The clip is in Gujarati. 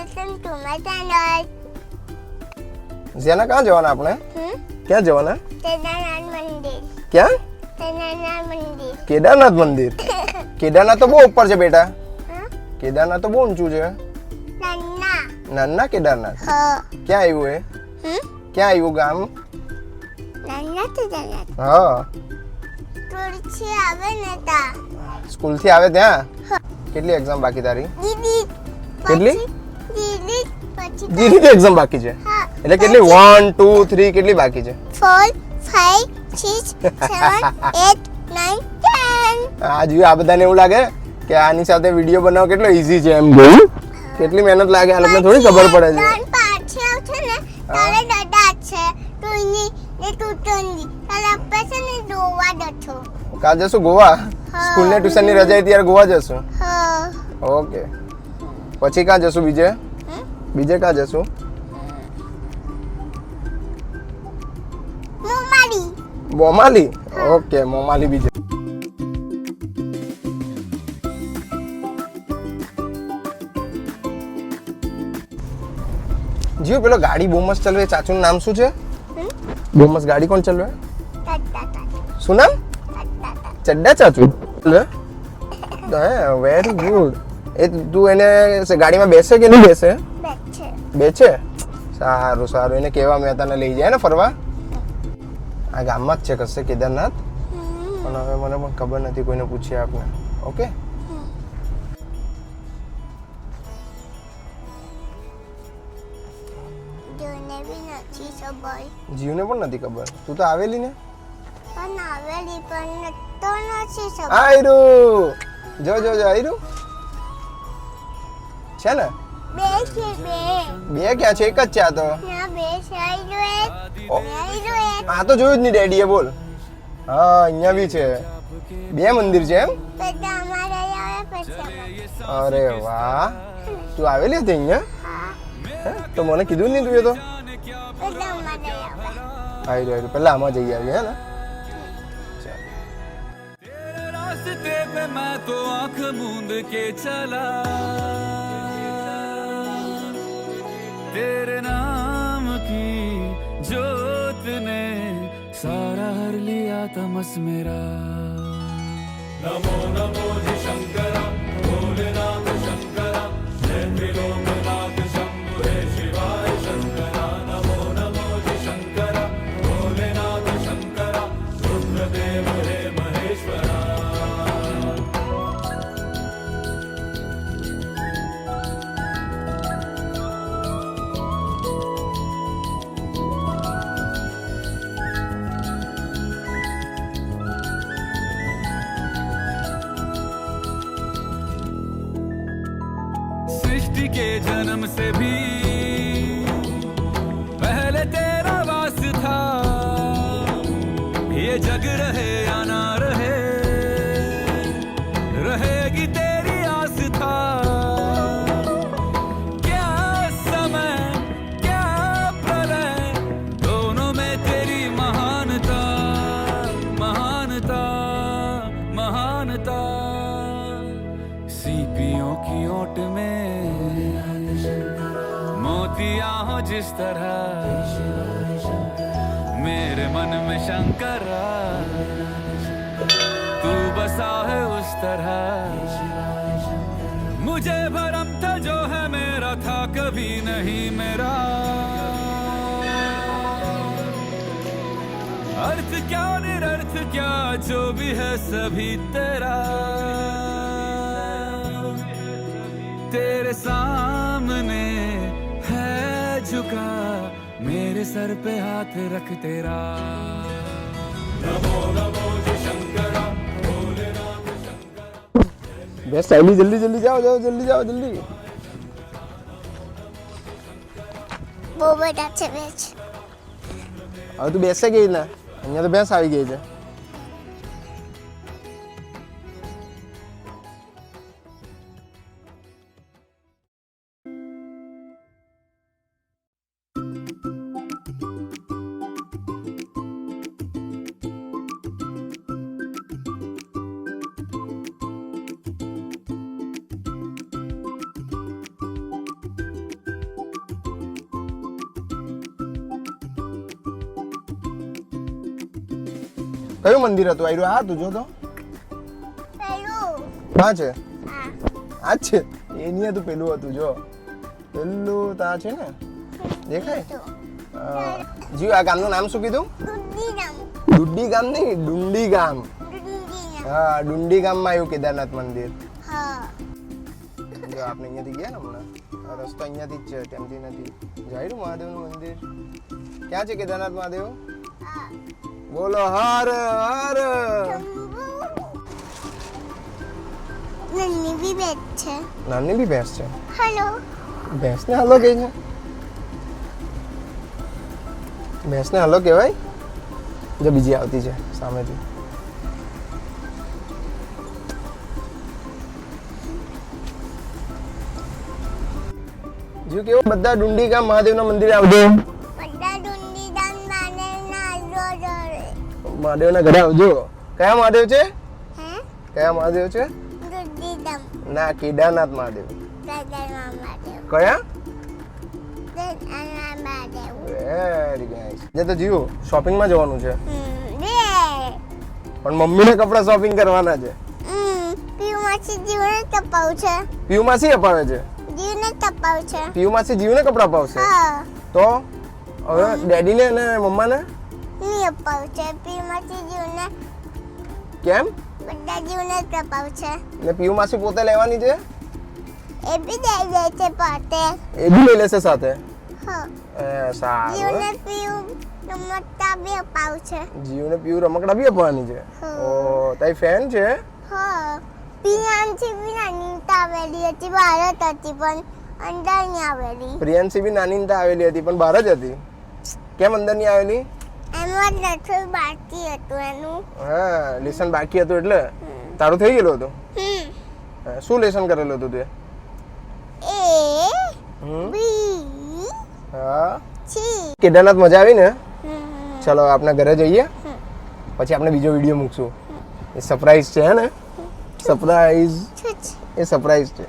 Welcome to my channel. Ziyana કहाँ જવાના આપણે? ક્યાં જવાના? કેદારનાથ મંદિર. ક્યાં? કેદારનાથ મંદિર. કેદારનાથ મંદિર. કેદારનાથ તો બહુ ઉપર છે બેટા. હા? કેદારનાથ તો બહુ ઊંચું છે. નાના. નાના કેદારનાથ. હા. ક્યાં આવ્યું એ? ક્યાં આવ્યું ગામ? નાના કેદારનાથ. હા. તુલસી આવે ને તા. સ્કૂલ થી આવે ત્યાં? કેટલી એક્ઝામ બાકી તારી? દીદી. કેટલી? દીદી પછી જીની એક્ઝામ બાકી છે. હા. એટલે કેટલી 1 2 3 કેટલી બાકી છે? 4 5 6 7 8 9 10. આ જોયું આ બધાને એવું લાગે કે આની સાથે વિડીયો બનાવવો કેટલો ઈઝી છે એમ જોયું કેટલી મહેનત લાગે આ લોકોને થોડી ખબર પડે છે. ત્રણ પાછી આવશે ને તારે દાદા છે તુની ને તુટંજી તારે આપે છે ને જોવા દઠો. કાલ જશું ગોવા? સ્કૂલ ને ટ્યુશન ની રજા ત્યારે ગોવા જશું. હા. ઓકે પછી ક્યાં જશું બીજે? બીજે ક્યાં જશું? મોમાડી. મોમાલી. ઓકે મોમાલી બીજે. જીઓ પેલો ગાડી બહુ મસ્ત ચલવે ચાચુનું નામ શું છે? બહુ મસ્ત ગાડી કોણ ચલવે? શું નામ? ચડ્ડા ચાચુ વેરી ગુડ. એ તું એને ગાડીમાં બેસે કે નહીં બેસે? બેસે. સારું સારું એને કેવા મેં તને લઈ જાય ને ફરવા. આ ગામમાં જ છે કશે કેદારનાથ પણ હવે મને પણ ખબર નથી કોઈને પૂછીએ આપણે. ઓકે જીવને પણ નથી ખબર. તું તો આવેલી ને? પણ આવેલી પણ તો નથી સબ. આયરું જો જો જો આયરું છે ને? બે છે બે. બે ક્યાં છે? એક જ છે આ તો. ના બે છે આયરો એક. આયરો એક. આ તો જોયું જ નહીં ડેડીએ બોલ. હા અહીંયા બી છે. બે મંદિર છે એમ? બધા અમારે આવે પછી. અરે વાહ તું આવેલી હતી અહીંયા? હે? તો મને કીધું જ નહીં તું એ તો. બધા અમારે આવે. આયરું આયરું પહેલા આમાં જઈ આવીએ હે ને? रास्ते पे मैं तो आंख मूंद के चला तेरे नाम की जोत ने सारा हर लिया तमस मेरा नमो नमो जी शंकरा भोलेनाथ शंकरा जय त्रिलोकनाथ शंभु हे शिवाय शंकरा नमो नमो जी शंकरा भोलेनाथ शंकरा रुद्रदेव हे महेश्वरा सृष्टि के जन्म से भी पहले तेरा वास था ये जग रहे या ना रहे रहेगी तेरी आस्था क्या समय क्या प्रलय दोनों में तेरी महानता महानता महानता सीपियों की ओट में मोतियां हो जिस तरह मेरे मन में शंकर तू बसा है उस तरह मुझे भरम था जो है मेरा था कभी नहीं मेरा अर्थ क्या निरर्थ क्या जो भी है सभी तेरा तेरे सामने है झुका मेरे सर पे हाथ रख तेरा नमो नमो जी शंकरा भोलेनाथ शंकरा બેસ સાયલી જલ્દી જલ્દી જાઓ જાઓ જલ્દી જાઓ જલ્દી. બહુ બધા છે બેચ. હવે તું બેસે ગઈ ને અહીંયા તો ભેંસ આવી ગઈ છે. કયું મંદિર હતું આયરું? આ તું જો તો પેલું હા છે, આ આ જ છે. એની હતું પેલું હતું જો, પેલું તા છે ને, દેખાય? જીવ, આ ગામનું નામ શું કીધું? દુડીરામ ડુંડી ગામ નહીં, ડુંડી ગામ. દુડીરામ હા, ડુંડી ગામમાં આવ્યું કેદારનાથ મંદિર. હા જો આપણે અહીંયાથી ગયા ને હમણાં, આ રસ્તો અહીંયાથી જ છે, ત્યાંથી નથી. જાયરું મહાદેવનું મંદિર ક્યાં છે? કેદારનાથ મહાદેવ. આ બોલો હર હર. નન્ની બી બેઠ છે. નાની બી ભેંસ છે. હેલો ભેંસને હલો કહે છે? ભેંસને હલો કહેવાય? જો બીજી આવતી છે સામેથી. જો કેવો બધા ડુંડી ગામ મહાદેવના મંદિરે આવજો. બધા દુડીરામ માનેના જોડે મહાદેવના ઘરે આવજો. કયા મહાદેવ છે? હે કયા મહાદેવ છે? દુડીરામ ના, કેદારનાથ મહાદેવ. દાદાના માદેવ કયા? દાદાના માદેવ વેરી નાઇસ. જે તો જીવો શોપિંગમાં જવાનું છે, બે પણ મમ્મીને કપડા શોપિંગ કરવાના છે. પીયુમાંથી જીવને તપાવ છે. પીયુ માસી અપાવે છે. જીવને તપાવ છે. પીયુ માસી જીવને કપડા અપાવશે. હા તો હવે ડેડીને અને મમ્માને ની અપાવ છે. પીયુમાંથી જીવને કેમ? બધા જીવને તપાવ છે. ને પીયુ માસી પોતે લેવાની છે? એ બી દઈ દે છે પોતે. એ બી લઈ લેશે સાથે. હા સારું. જીવને પીયુ રમતા બી અપાવ છે. જીવને પીયુ રમકડા બી આપવાની છે. હા. ઓ, તારી ફેન છે? હા પિયાનથી બી નાની આવેલી હતી, ભારત હતી પણ અંદર નહીં આવેલી. પ્રિયાંશી બી નાની ને ત્યાં આવેલી હતી પણ બહાર જ હતી. કેમ અંદર ની આવેલી? એમાં લઠું બાકી હતું એનું. હા, લેસન બાકી હતું એટલે તારું થઈ ગયેલું હતું. હા, શું લેસન કરેલું હતું તે? એ હમ? બી હા. સી કેદારનાથ મજા આવી ને? ચલો આપણે ઘરે જઈએ, પછી આપણે બીજો વિડીયો મૂકશું. એ સરપ્રાઈઝ છે હે ને? સરપ્રાઈઝ, એ સરપ્રાઈઝ છે.